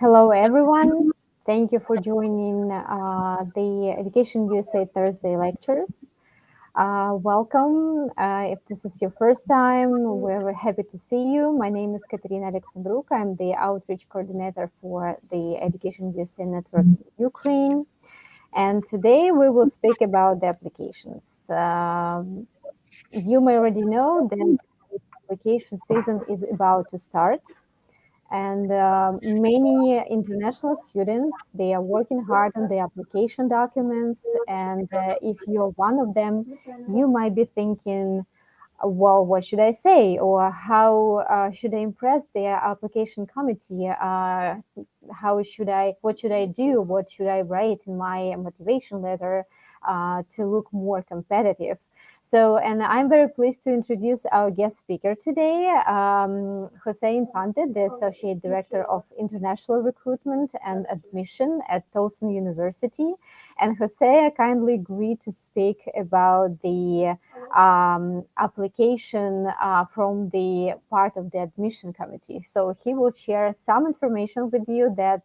Hello, everyone. Thank you for joining the Education USA Thursday lectures. Welcome. If this is your first time, we're happy to see you. My name is Katerina Alexandruk. I'm the outreach coordinator for the Education USA network in Ukraine. And today we will speak about the applications. You may already know that the application season is about to start. And many international students, they are working hard on the application documents. And if you're one of them, you might be thinking, well, what should I say? Or how should I impress the application committee? What should I do? What should I write in my motivation letter to look more competitive? So, and I'm very pleased to introduce our guest speaker today, Jose Infante, the Associate Director of International Recruitment and Admission at Towson University. And Jose kindly agreed to speak about the application from the part of the admission committee. So he will share some information with you that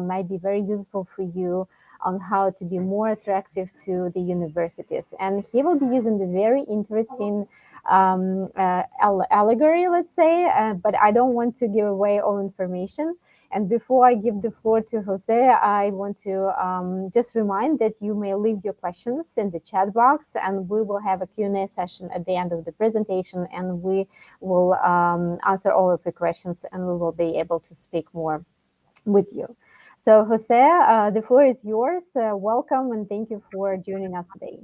might be very useful for you on how to be more attractive to the universities. And he will be using the very interesting allegory, let's say, but I don't want to give away all information. And before I give the floor to Jose, I want to just remind that you may leave your questions in the chat box, and we will have a Q&A session at the end of the presentation, and we will answer all of the questions, and we will be able to speak more with you. So, Jose, the floor is yours. Welcome, and thank you for joining us today.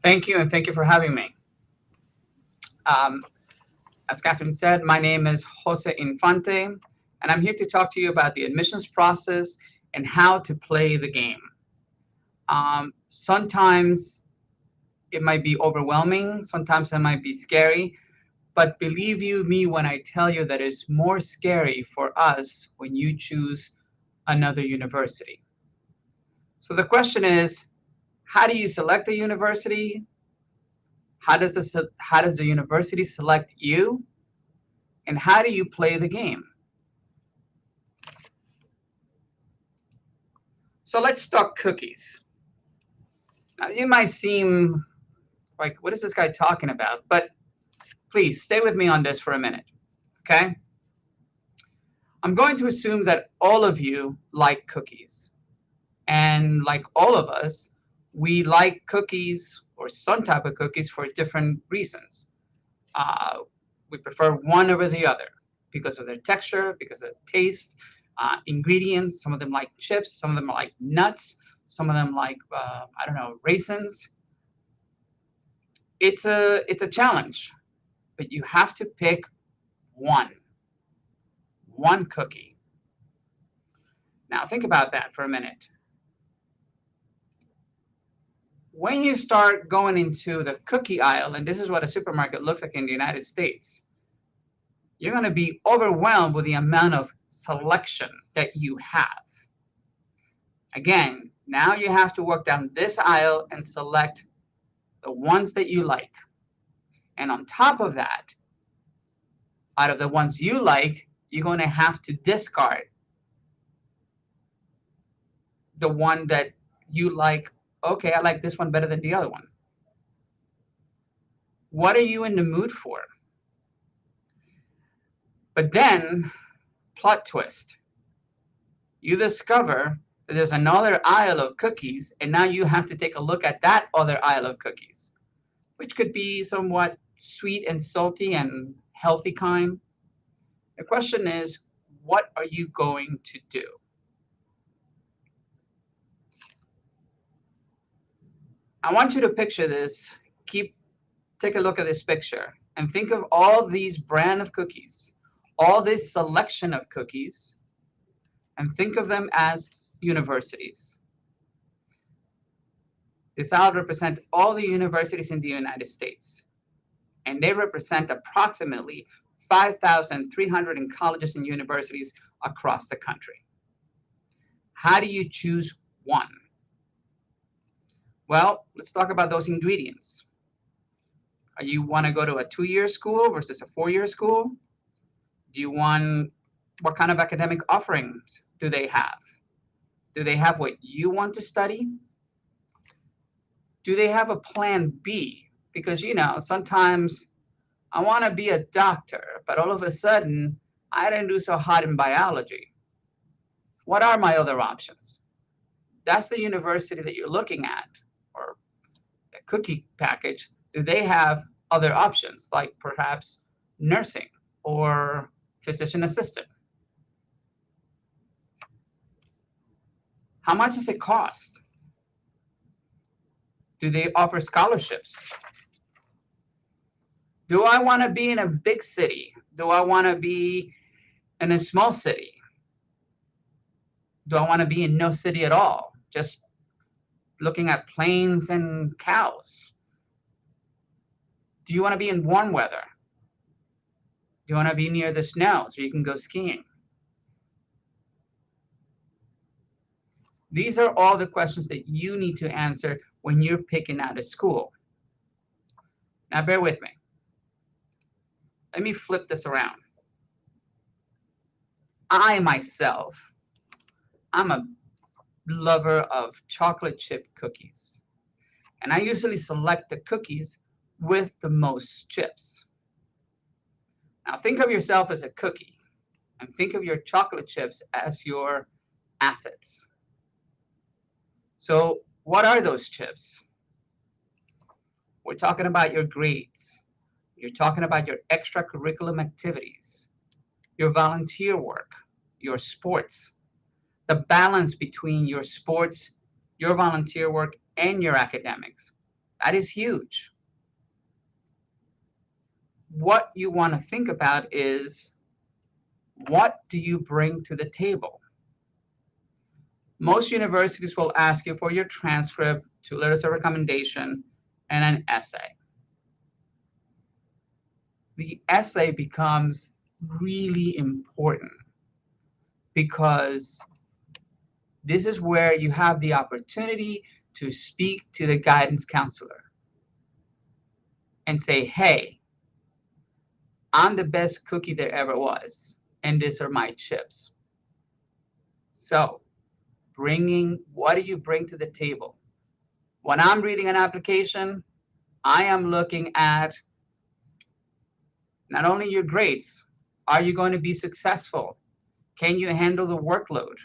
Thank you, and thank you for having me. As Catherine said, my name is Jose Infante, and I'm here to talk to you about the admissions process and how to play the game. Sometimes it might be overwhelming, sometimes it might be scary, but believe you me when I tell you that it's more scary for us when you choose another university. So the question is, how do you select a university? How does the university select you? And how do you play the game? So let's talk cookies. Now, you might seem like, what is this guy talking about? But please stay with me on this for a minute, okay? I'm going to assume that all of you like cookies. And like all of us, we like cookies or some type of cookies for different reasons. We prefer one over the other because of their texture, because of the taste, ingredients. Some of them like chips, some of them like nuts, some of them like, I don't know, raisins. It's a challenge, but you have to pick one cookie. Now think about that for a minute. When you start going into the cookie aisle, and this is what a supermarket looks like in the United States, you're going to be overwhelmed with the amount of selection that you have. Again, now you have to walk down this aisle and select the ones that you like. And on top of that, out of the ones you like, you're going to have to discard the one that you like. Okay, I like this one better than the other one. What are you in the mood for? But then, plot twist. You discover that there's another aisle of cookies, and now you have to take a look at that other aisle of cookies, which could be somewhat sweet and salty and healthy kind. The question is, what are you going to do? I want you to picture this. Take a look at this picture and think of all these brand of cookies, all this selection of cookies, and think of them as universities. This aisle represents all the universities in the United States, and they represent approximately 5,300 colleges and universities across the country. How do you choose one? Well, let's talk about those ingredients. You want to go to a 2-year school versus a 4-year school? Do you want, what kind of academic offerings do they have? Do they have what you want to study? Do they have a plan B? Because, you know, sometimes I want to be a doctor, but all of a sudden, I didn't do so hot in biology. What are my other options? That's the university that you're looking at, or the cookie package. Do they have other options, like perhaps nursing or physician assistant? How much does it cost? Do they offer scholarships? Do I want to be in a big city? Do I want to be in a small city? Do I want to be in no city at all? Just looking at plains and cows? Do you want to be in warm weather? Do you want to be near the snow so you can go skiing? These are all the questions that you need to answer when you're picking out a school. Now, bear with me. Let me flip this around. I myself, I'm a lover of chocolate chip cookies. And I usually select the cookies with the most chips. Now think of yourself as a cookie and think of your chocolate chips as your assets. So what are those chips? We're talking about your grades. You're talking about your extracurriculum activities, your volunteer work, your sports, the balance between your sports, your volunteer work, and your academics. That is huge. What you want to think about is, what do you bring to the table? Most universities will ask you for your transcript, 2 letters of recommendation, and an essay. The essay becomes really important because this is where you have the opportunity to speak to the guidance counselor and say, hey, I'm the best cookie there ever was, and these are my chips. So what do you bring to the table? When I'm reading an application, I am looking at not only your grades, are you going to be successful? Can you handle the workload?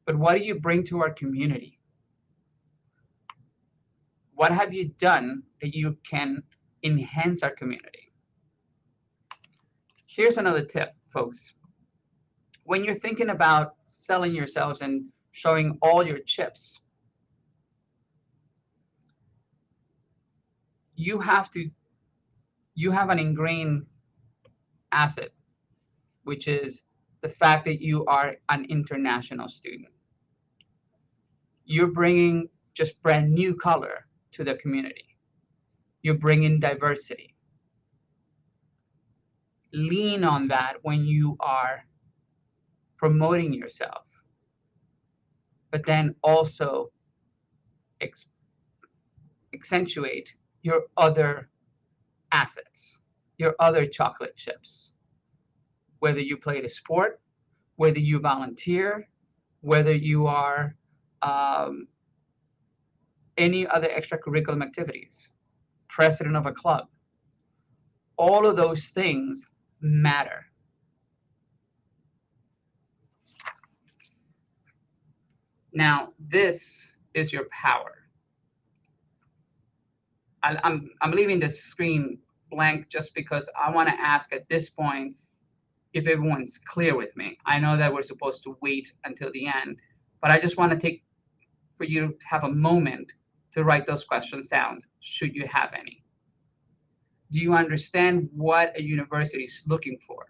But what do you bring to our community? What have you done that you can enhance our community? Here's another tip, folks. When you're thinking about selling yourselves and showing all your chips, you have an ingrained asset, which is the fact that you are an international student. You're bringing just brand new color to the community. You're bringing diversity. Lean on that when you are promoting yourself, but then also accentuate your other assets, your other chocolate chips. Whether you played a sport, whether you volunteer, whether you are any other extracurricular activities, president of a club, all of those things matter. Now, this is your power. I'm leaving this screen blank just because I want to ask at this point if everyone's clear with me. I know that we're supposed to wait until the end, but I just want to take for you to have a moment to write those questions down, should you have any. Do you understand what a university is looking for?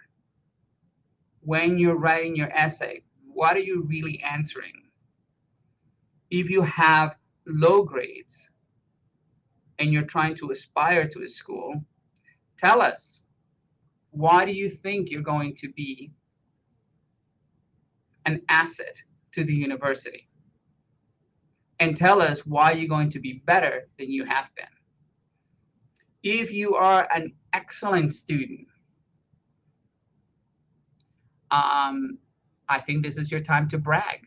When you're writing your essay, what are you really answering? If you have low grades and you're trying to aspire to a school, tell us, why do you think you're going to be an asset to the university? And tell us why you're going to be better than you have been. If you are an excellent student, I think this is your time to brag.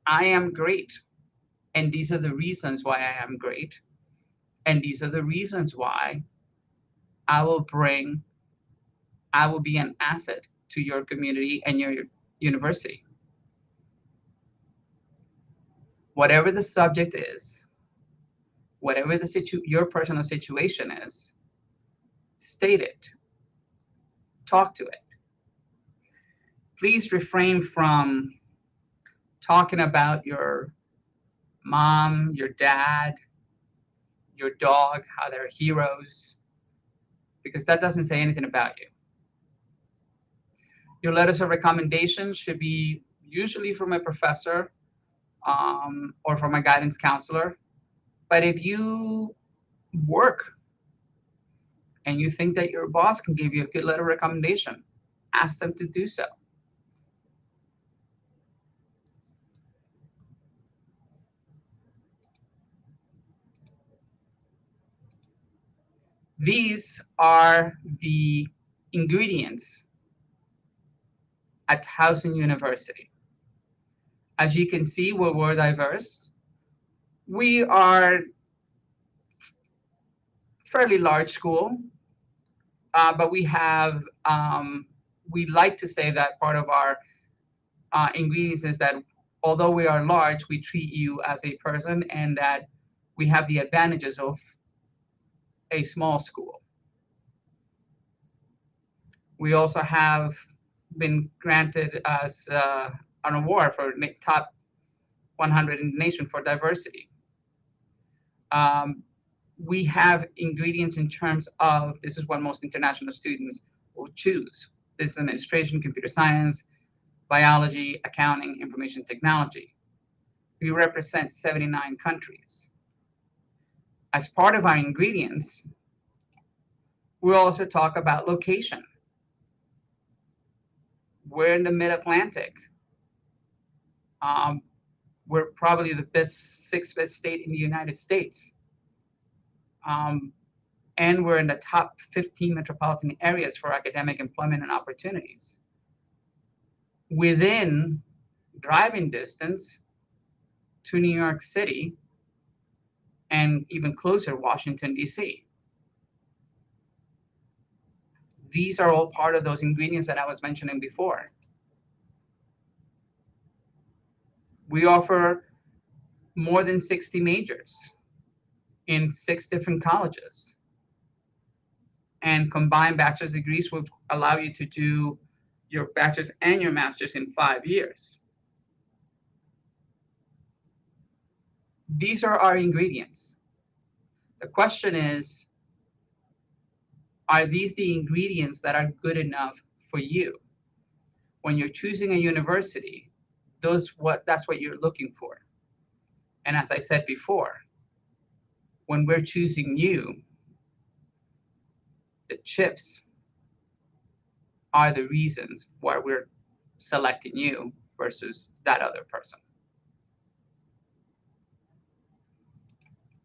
I am great, and these are the reasons why I am great, and these are the reasons why I will be an asset to your community and your university. Whatever the subject is, whatever your personal situation is, state it, talk to it. Please refrain from talking about your mom, your dad, your dog, how they're heroes, because that doesn't say anything about you. Your letters of recommendation should be usually from a professor or from a guidance counselor. But if you work and you think that your boss can give you a good letter of recommendation, ask them to do so. These are the ingredients at Towson University. As you can see, we're diverse. We are fairly large school, but we have, we like to say that part of our ingredients is that although we are large, we treat you as a person, and that we have the advantages of a small school. We also have been granted as an award for top 100 in the nation for diversity. We have ingredients in terms of, this is what most international students will choose. Business administration, computer science, biology, accounting, information technology. We represent 79 countries. As part of our ingredients, we'll also talk about location. We're in the mid-Atlantic. We're probably the sixth best state in the United States. And we're in the top 15 metropolitan areas for academic employment and opportunities. Within driving distance to New York City, and even closer, Washington, D.C. These are all part of those ingredients that I was mentioning before. We offer more than 60 majors in 6 different colleges. And combined bachelor's degrees will allow you to do your bachelor's and your master's in 5 years. These are our ingredients. The question is, are these the ingredients that are good enough for you? When you're choosing a university, that's what you're looking for. And as I said before, when we're choosing you, the chips are the reasons why we're selecting you versus that other person.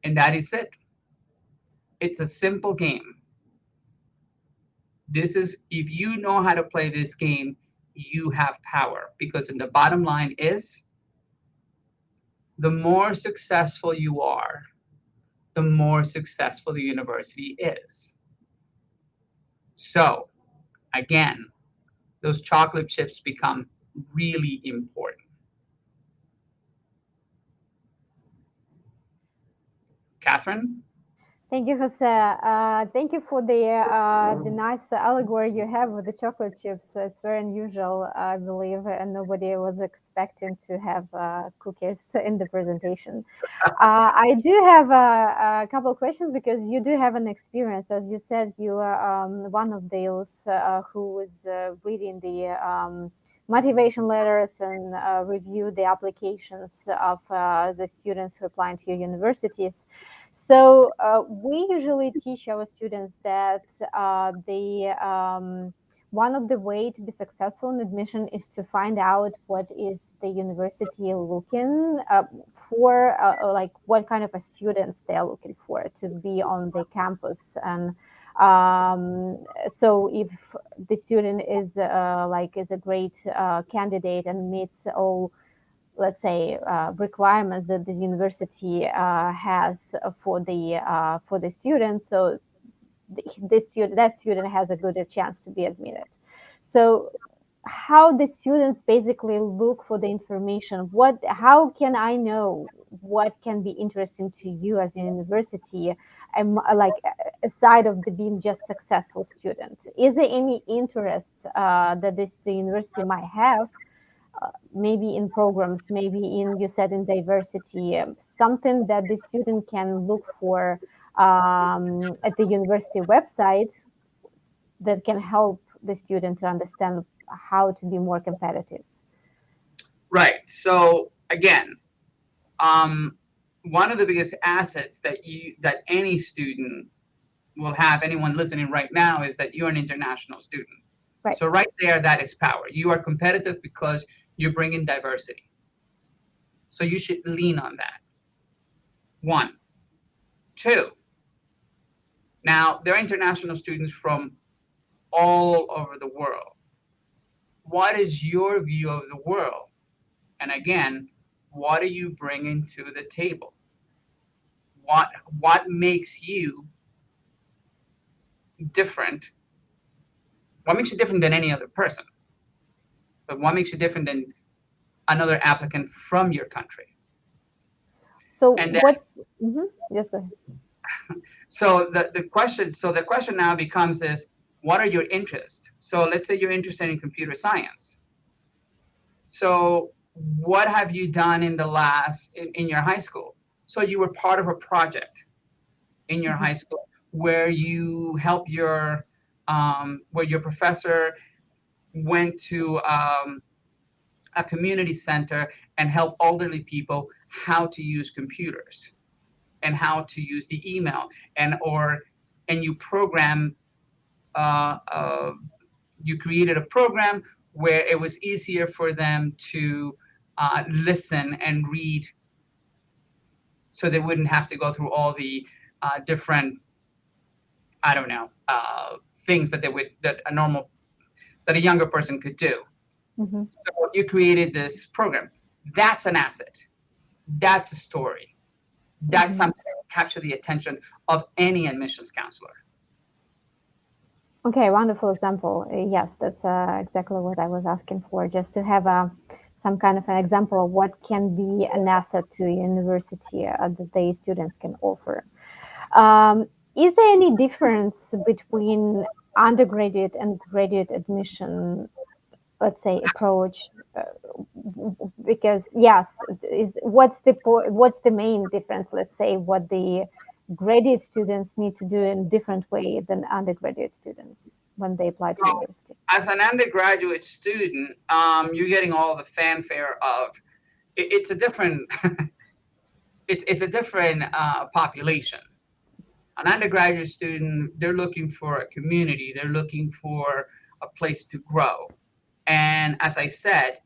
And that is it. It's a simple game. This is, if you know how to play this game, you have power, because in the bottom line is, the more successful you are, the more successful the university is. So again, those chocolate chips become really important. Catherine? Thank you, Jose. Thank you for the nice allegory you have with the chocolate chips. It's very unusual, I believe, and nobody was expecting to have cookies in the presentation. I do have a couple of questions, because you do have an experience. As you said, you are one of those who was reading the motivation letters and review the applications of the students who apply to your universities. So we usually teach our students that one of the way to be successful in admission is to find out what is the university looking for, like what kind of a students they're looking for to be on the campus. And so if the student is a great candidate and meets all, let's say, requirements that the university has for the student, so that student has a good chance to be admitted. So how the students basically look for the information, how can I know what can be interesting to you as a university, like aside of the being just successful student? Is there any interest that the university might have, maybe in programs, maybe in, you said, in diversity, something that the student can look for at the university website that can help the student to understand how to be more competitive? Right. So again, one of the biggest assets that any student will have, anyone listening right now, is that you're an international student. Right. So right there, that is power. You are competitive because you bring in diversity. So you should lean on that. 1. 2, now there are international students from all over the world. What is your view of the world? And again, what are you bringing to the table? What makes you different? What makes you different than any other person? But what makes you different than another applicant from your country? So and then, what? Yes, go ahead. So the question now becomes is, what are your interests? So let's say you're interested in computer science. So what have you done in your high school? So you were part of a project in your high school where you help where your professor went to a community center and helped elderly people how to use computers and how to use the email, and you you created a program where it was easier for them to listen and read, so they wouldn't have to go through all the different, things that a younger person could do. So you created this program. That's an asset. That's a story. That's something that will capture the attention of any admissions counselor. Okay, wonderful example. Yes, that's exactly what I was asking for, just to have some kind of an example of what can be an asset to a university that the students can offer. Is there any difference between undergraduate and graduate admission, let's say, approach? Because yes, what's the main difference? Let's say what the graduate students need to do in different way than undergraduate students when they apply to university. As an undergraduate student, you're getting all the fanfare of it's a different it's a different population. An undergraduate student, they're looking for a community, they're looking for a place to grow. And as I said,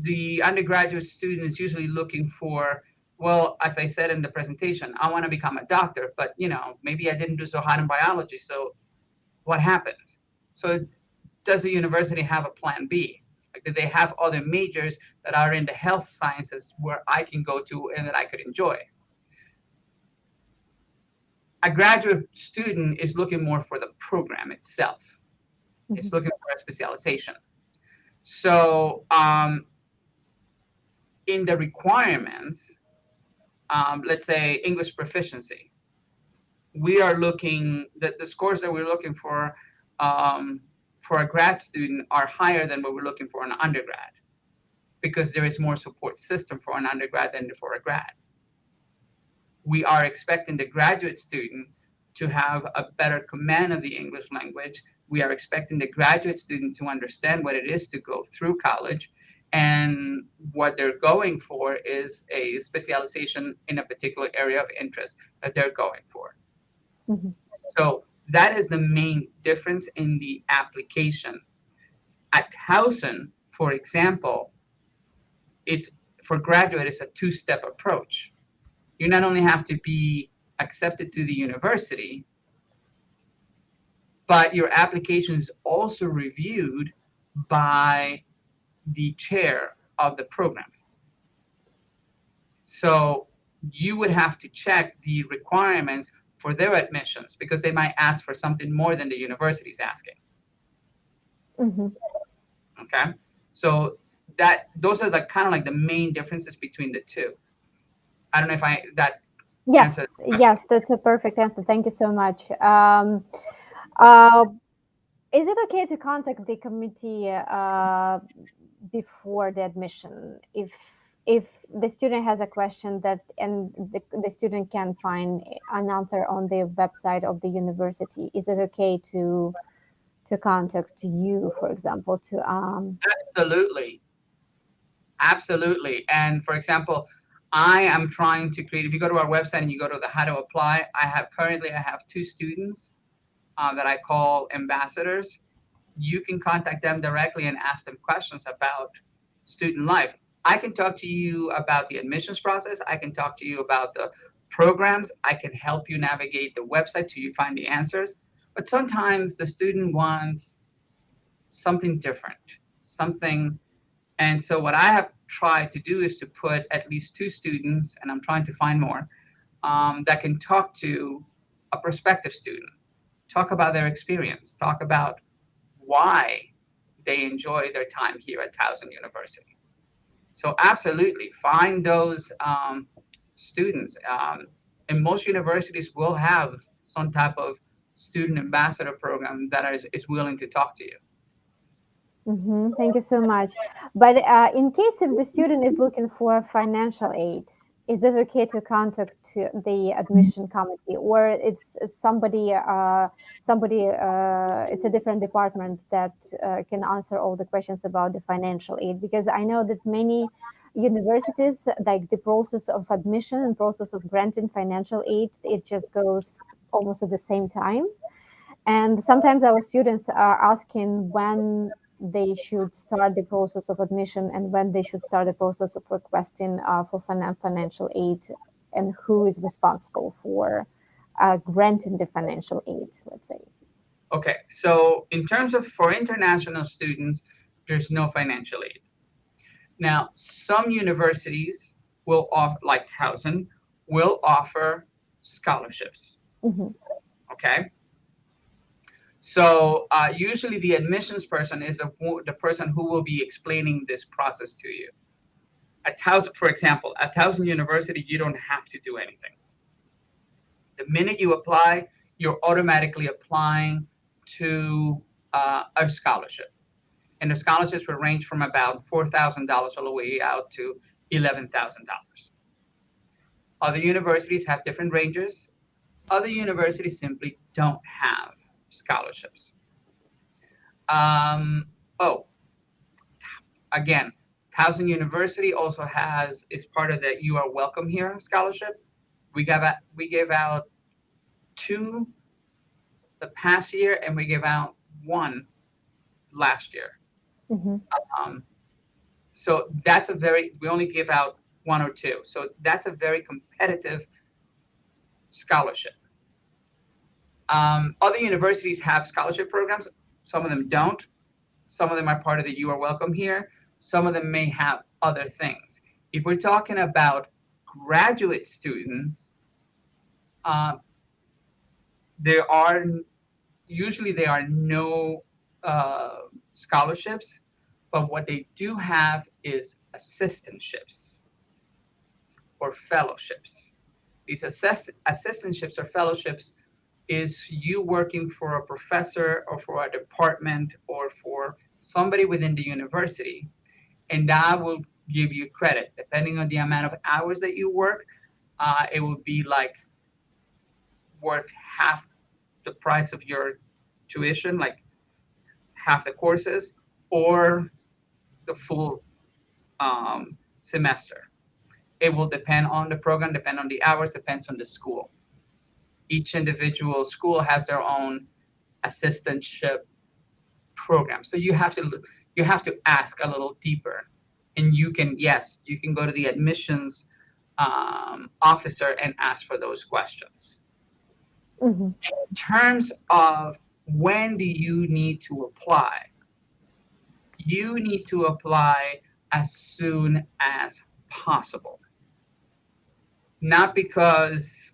the undergraduate student is usually looking for, well, as I said in the presentation, I want to become a doctor, but maybe I didn't do so hot in biology. So what happens? So does the university have a plan B? Like, do they have other majors that are in the health sciences where I can go to and that I could enjoy? A graduate student is looking more for the program itself. It's looking for a specialization. So in the requirements, let's say English proficiency, we are looking, the scores that we're looking for a grad student are higher than what we're looking for in an undergrad, because there is more support system for an undergrad than for a grad. We are expecting the graduate student to have a better command of the English language. We are expecting the graduate student to understand what it is to go through college, and what they're going for is a specialization in a particular area of interest that they're going for. So That is the main difference in the application. At Towson, for example, it's for graduate, it's a two-step approach. You not only have to be accepted to the university, but your application is also reviewed by the chair of the program. So you would have to check the requirements for their admissions because they might ask for something more than the university is asking. Mhm. Okay, so those are the kind of like the main differences between the two. I don't know if that Yes, answers the question. yes, that's a perfect answer. Thank you so much. Is it okay to contact the committee before the admission if the student has a question and the student can find an answer on the website of the university? Is it okay to contact you, for example, to Absolutely. And for example, I am trying to create, if you go to our website and you go to the how to apply, I have 2 students that I call ambassadors. You can contact them directly and ask them questions about student life. I can talk to you about the admissions process. I can talk to you about the programs. I can help you navigate the website till you find the answers. But sometimes the student wants something different, and so what I have tried to do is to put at least 2 students, and I'm trying to find more, that can talk to a prospective student, talk about their experience, talk about why they enjoy their time here at Towson University. So absolutely, find those students. And most universities will have some type of student ambassador program that is willing to talk to you. Thank you so much. But in case if the student is looking for financial aid, is it okay to contact the admission committee, or it's somebody it's a different department that can answer all the questions about the financial aid? Because I know that many universities, like the process of admission and process of granting financial aid, it just goes almost at the same time. And sometimes our students are asking when they should start the process of admission and when they should start the process of requesting for financial aid, and who is responsible for granting the financial aid, let's say. Okay, so in terms of for international students, there's no financial aid. Now, some universities will offer, like Towson, will offer scholarships. Okay. So usually the admissions person is the person who will be explaining this process to you. At Towson, for example, at Towson University, you don't have to do anything. The minute you apply, you're automatically applying to a scholarship. And the scholarships will range from about $4,000 all the way out to $11,000. Other universities have different ranges. Other universities simply don't have scholarships. Again, Towson University also is part of the You Are Welcome Here scholarship. We gave out 2 the past year, and we gave out 1 last year. So that's we only give out 1 or 2. So that's a very competitive scholarship. Other universities have scholarship programs. Some of them don't. Some of them are part of the You Are Welcome Here. Some of them may have other things. If we're talking about graduate students, there are no scholarships, but what they do have is assistantships or fellowships. These assistantships or fellowships is you working for a professor or for a department or for somebody within the university, and that will give you credit. Depending on the amount of hours that you work, it will be like worth half the price of your tuition, like half the courses, or the full semester. It will depend on the program, depend on the hours, depends on the school. Each individual school has their own assistantship program. So you have to ask a little deeper, and you can go to the admissions officer and ask for those questions. Mm-hmm. In terms of when do you need to apply, you need to apply as soon as possible. Not because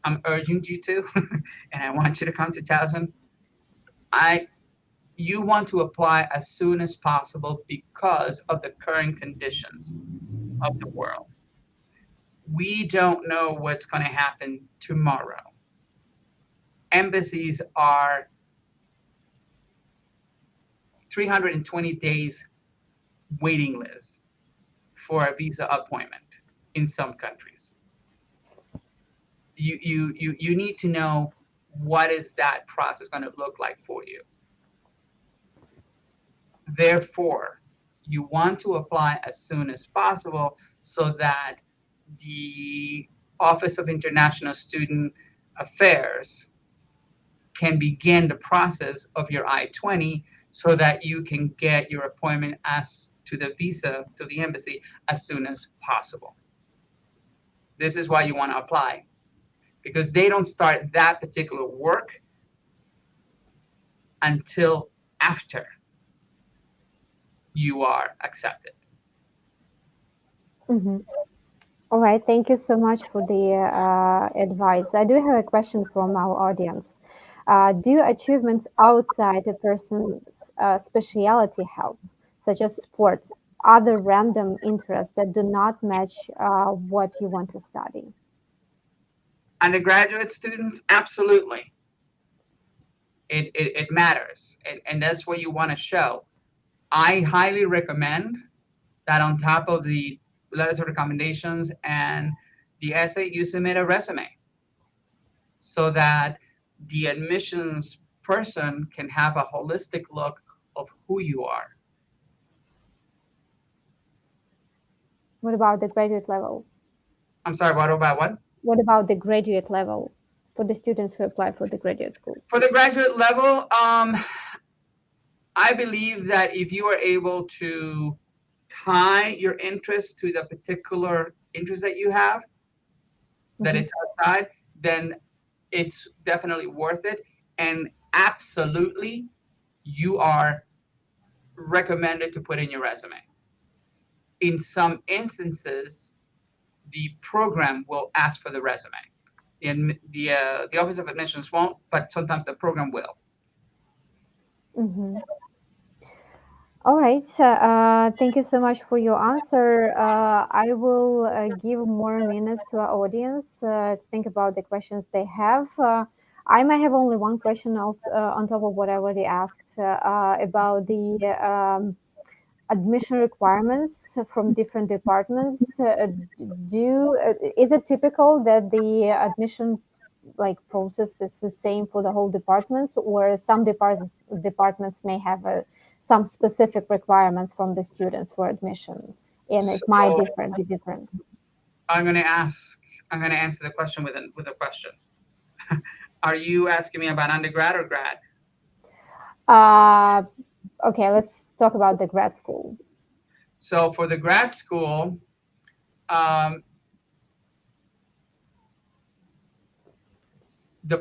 I'm urging you to, and I want you to come to Towson. You want to apply as soon as possible because of the current conditions of the world. We don't know what's going to happen tomorrow. Embassies are 320 days waiting list for a visa appointment in some countries. You need to know what is that process going to look like for you. Therefore, you want to apply as soon as possible so that the Office of International Student Affairs can begin the process of your I-20 so that you can get your appointment as to the visa, to the embassy, as soon as possible. This is why you want to apply, because they don't start that particular work until after you are accepted. Mm-hmm. All right, thank you so much for the advice. I do have a question from our audience. Do achievements outside a person's specialty help, such as sports, other random interests that do not match what you want to study? Undergraduate students, absolutely. It matters, and that's what you want to show. I highly recommend that on top of the letters of recommendations and the essay, you submit a resume so that the admissions person can have a holistic look of who you are. What about the graduate level? I'm sorry, what about what? What about the graduate level for the students who apply for the graduate schools? For the graduate level, I believe that if you are able to tie your interest to the particular interest that you have, that it's outside, then it's definitely worth it. And absolutely, you are recommended to put in your resume. In some instances, the program will ask for the resume. The Office of Admissions won't, but sometimes the program will. Mm-hmm. All right. Thank you so much for your answer. I will give more minutes to our audience to think about the questions they have. I might have only one question also, on top of what I already asked about the admission requirements from different departments. Is it typical that the admission process is the same for the whole departments, or some departments may have some specific requirements from the students for admission, and it might be different? I'm going to answer the question with a question. Are you asking me about undergrad or grad? Okay, let's talk about the grad school. So for the grad school, the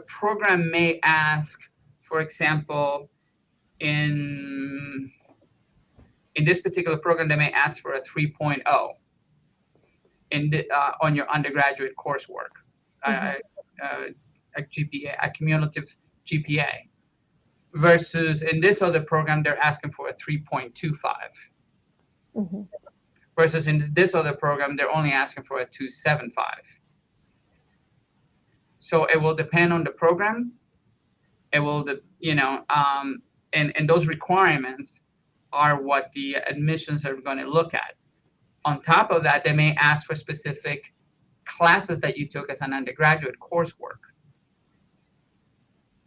program may ask, for example, in this particular program, they may ask for a 3.0 on your undergraduate coursework, a GPA, a cumulative GPA, versus in this other program, they're asking for a 3.25. Mm-hmm. Versus in this other program, they're only asking for a 2.75. So it will depend on the program. It will, and those requirements are what the admissions are going to look at. On top of that, they may ask for specific classes that you took as an undergraduate coursework.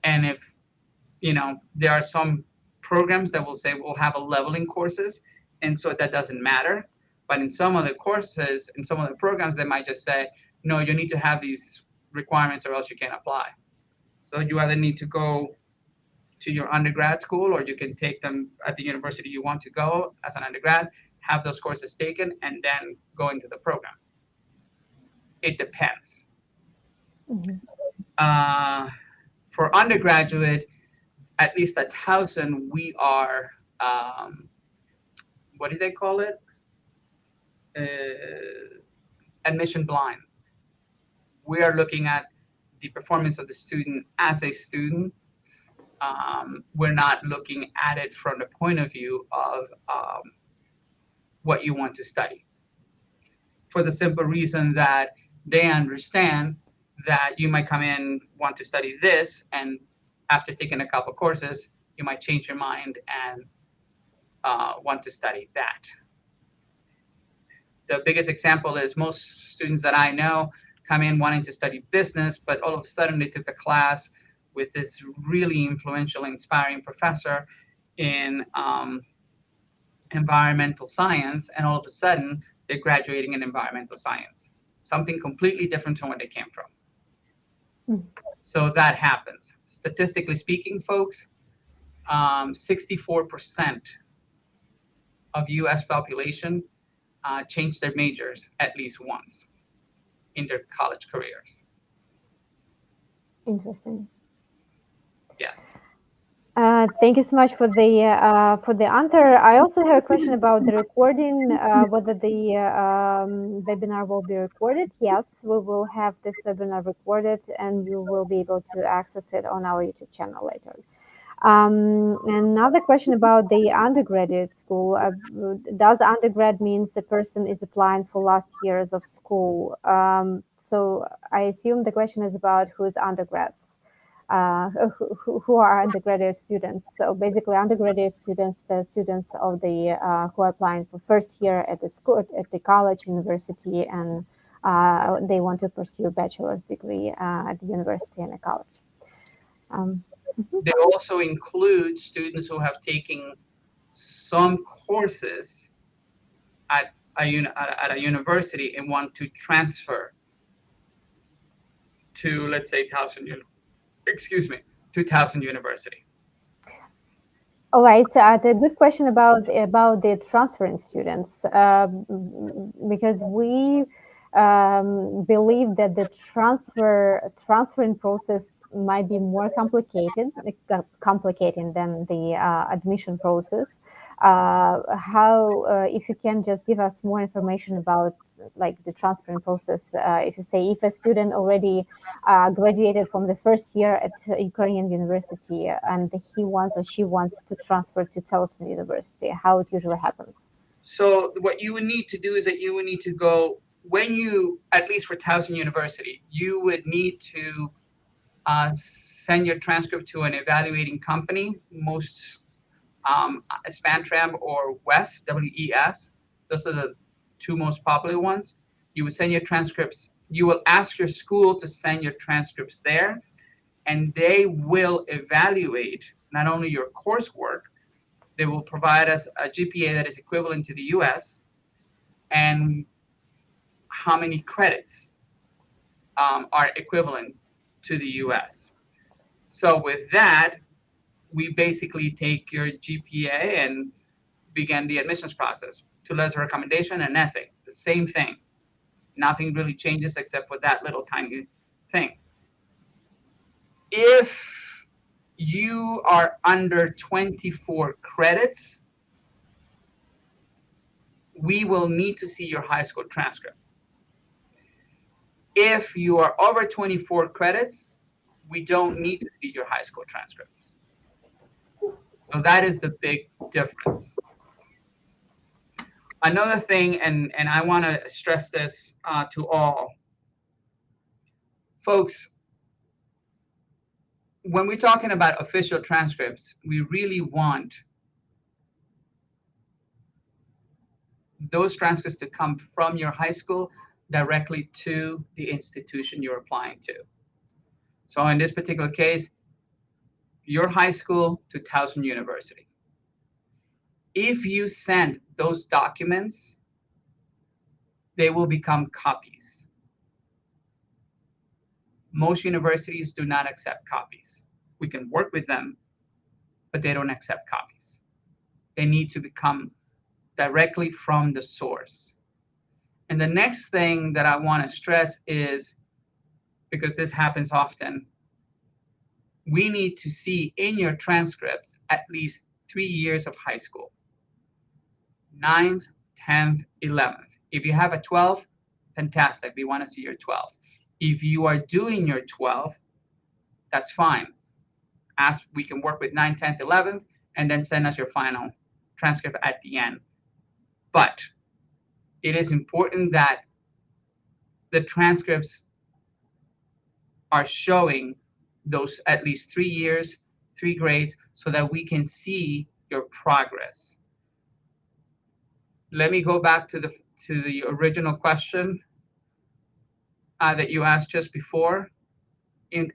And if, there are some programs that will say we'll have a leveling courses, and so that doesn't matter. But in some other courses, in some other programs, they might just say, no, you need to have these requirements or else you can't apply. So you either need to go to your undergrad school, or you can take them at the university you want to go as an undergrad, have those courses taken, and then go into the program. It depends. For undergraduate, at least at Towson, we are, what do they call it? Admission blind. We are looking at the performance of the student as a student. We're not looking at it from the point of view of what you want to study, for the simple reason that they understand that you might come in, want to study this, and after taking a couple courses, you might change your mind and want to study that. The biggest example is most students that I know come in wanting to study business, but all of a sudden they took a class with this really influential, inspiring professor in environmental science, and all of a sudden they're graduating in environmental science, something completely different from where they came from. So that happens. Statistically speaking, folks, 64% of U.S. population change their majors at least once in their college careers. Interesting. Yes. Thank you so much for the answer. I also have a question about the recording, whether the webinar will be recorded. Yes, we will have this webinar recorded, and you will be able to access it on our YouTube channel later. Another question about the undergraduate school. Does undergrad means the person is applying for last years of school? So I assume the question is about who's undergrads. Who are undergraduate students. So basically undergraduate students, the students of the who are applying for first year at the school, at the college, university, and they want to pursue a bachelor's degree at the university and a college. They also include students who have taken some courses at a university and want to transfer to, let's say, Towson University. All right, the good question about the transferring students, because we believe that the transferring process might be more complicated than the admission process. If you can just give us more information about like the transferring process. If you say if a student already graduated from the first year at Ukrainian university and he wants or she wants to transfer to Towson University, how it usually happens? So what you would need to do is that you would need to go, when you, at least for Towson University, you would need to send your transcript to an evaluating company, most Spantram or WES, W-E-S. Those are the two most popular ones. You would send your transcripts. You will ask your school to send your transcripts there, and they will evaluate not only your coursework, they will provide us a GPA that is equivalent to the U.S. and how many credits are equivalent to the U.S. So with that, we basically take your GPA and begin the admissions process. To letter recommendation and essay, the same thing. Nothing really changes except for that little tiny thing. If you are under 24 credits, we will need to see your high school transcript. If you are over 24 credits, we don't need to see your high school transcripts. So that is the big difference. Another thing, and I want to stress this to all folks, when we're talking about official transcripts, we really want those transcripts to come from your high school directly to the institution you're applying to. So in this particular case, your high school to Towson University. If you send those documents, they will become copies. Most universities do not accept copies. We can work with them, but they don't accept copies. They need to come directly from the source. And the next thing that I want to stress is, because this happens often, we need to see in your transcripts at least 3 years of high school. 9th, 10th, 11th. If you have a 12th, fantastic. We want to see your 12th. If you are doing your 12th, that's fine. After, we can work with 9th, 10th, 11th, and then send us your final transcript at the end. But it is important that the transcripts are showing those at least 3 years, 3 grades, so that we can see your progress. Let me go back to the original question that you asked just before.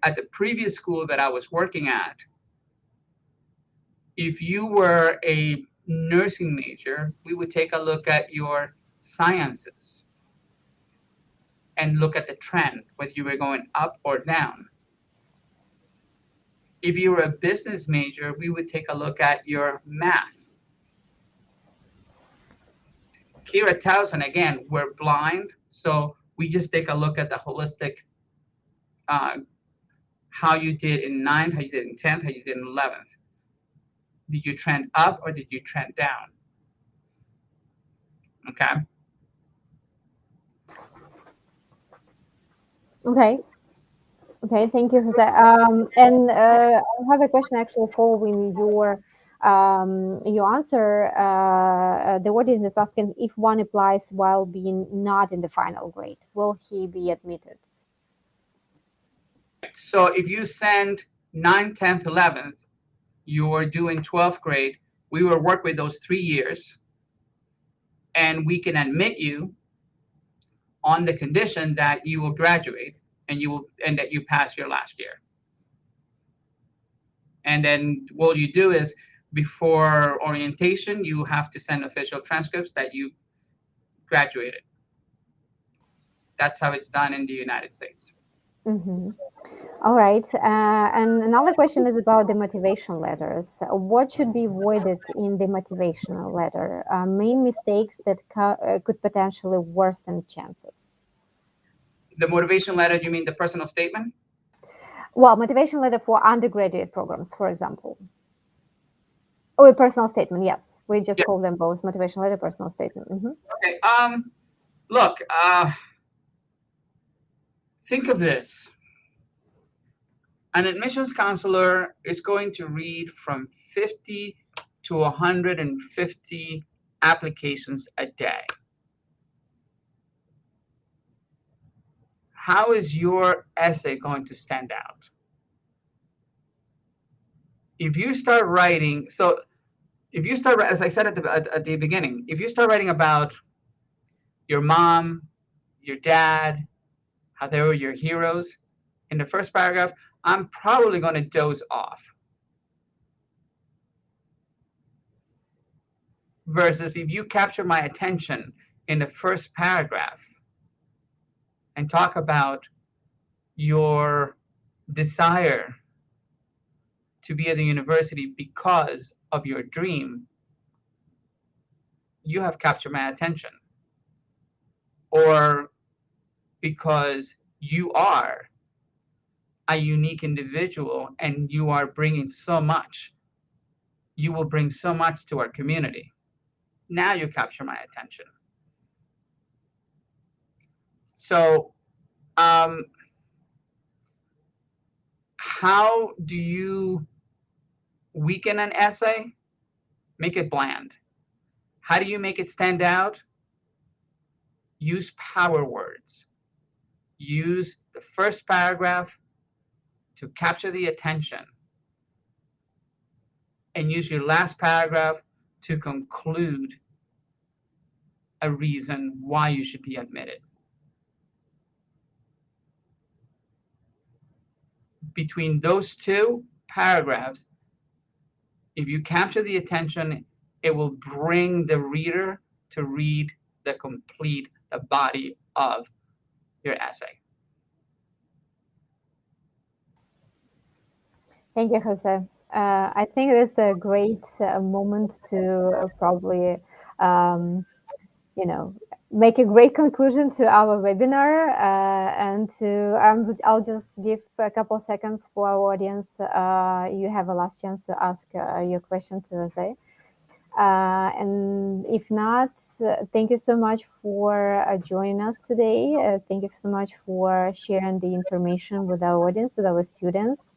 At the previous school that I was working at, if you were a nursing major, we would take a look at your sciences and look at the trend, whether you were going up or down. If you were a business major, we would take a look at your math. Here at Towson, again, we're blind, so we just take a look at the holistic, how you did in 9th, how you did in 10th, how you did in 11th. Did you trend up or did you trend down? Okay. Okay, thank you, Jose. And I have a question actually following your answer. The audience is asking, if one applies while being not in the final grade, will he be admitted? So if you send 9th, 10th, 11th, you're doing 12th grade, we will work with those 3 years, and we can admit you on the condition that you will graduate and that you pass your last year. And then what you do is, before orientation, you have to send official transcripts that you graduated. That's how it's done in the United States. Mm-hmm. All right. And another question is about the motivation letters. What should be avoided in the motivational letter? Main mistakes that could potentially worsen chances. The motivation letter, you mean the personal statement? Well, motivation letter for undergraduate programs, for example. Oh, a personal statement, yes. We just call them both motivation letter, personal statement. Mm-hmm. Okay. Look, think of this. An admissions counselor is going to read from 50 to 150 applications a day. How is your essay going to stand out? If you start writing, as I said at the beginning, if you start writing about your mom, your dad, how they were your heroes, in the first paragraph, I'm probably going to doze off. Versus if you capture my attention in the first paragraph and talk about your desire to be at the university because of your dream, you have captured my attention. Or because you are a unique individual and you are bringing so much, you will bring so much to our community. Now you capture my attention. So how do you weaken an essay? Make it bland. How do you make it stand out? Use power words. Use the first paragraph to capture the attention, and use your last paragraph to conclude a reason why you should be admitted. Between those two paragraphs, if you capture the attention, it will bring the reader to read the body of your essay. Thank you, Jose. I think it's a great moment to probably, make a great conclusion to our webinar. I'll just give a couple seconds for our audience. You have a last chance to ask your question to Jose. And if not, thank you so much for joining us today. Thank you so much for sharing the information with our audience, with our students.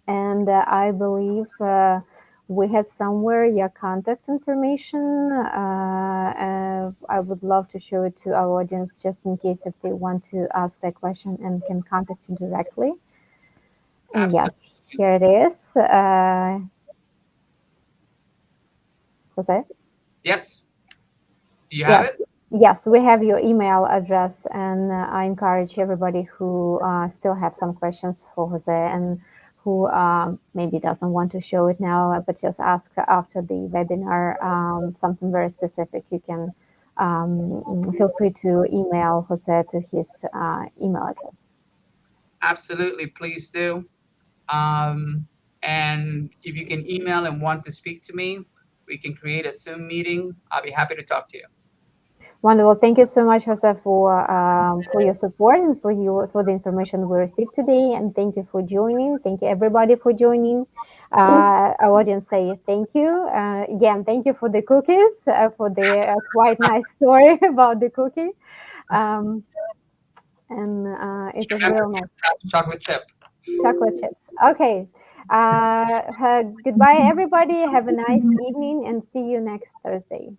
And I believe we had somewhere your contact information. I would love to show it to our audience just in case if they want to ask that question and can contact you directly. And yes, here it is. Jose? Yes. Do you have it? Yes, we have your email address, and I encourage everybody who still have some questions for Jose and who maybe doesn't want to show it now, but just ask after the webinar something very specific. You can feel free to email Jose to his email address. Absolutely, please do. And if you can email and want to speak to me, we can create a Zoom meeting. I'll be happy to talk to you. Wonderful. Thank you so much, Jose, for your support and for the information we received today. And thank you for joining. Thank you, everybody, for joining. Our audience say thank you. Again, thank you for the cookies, for the quite nice story about the cookie. It was real nice. Chocolate chip. Chocolate chips. Okay. Goodbye, everybody. Have a nice evening and see you next Thursday.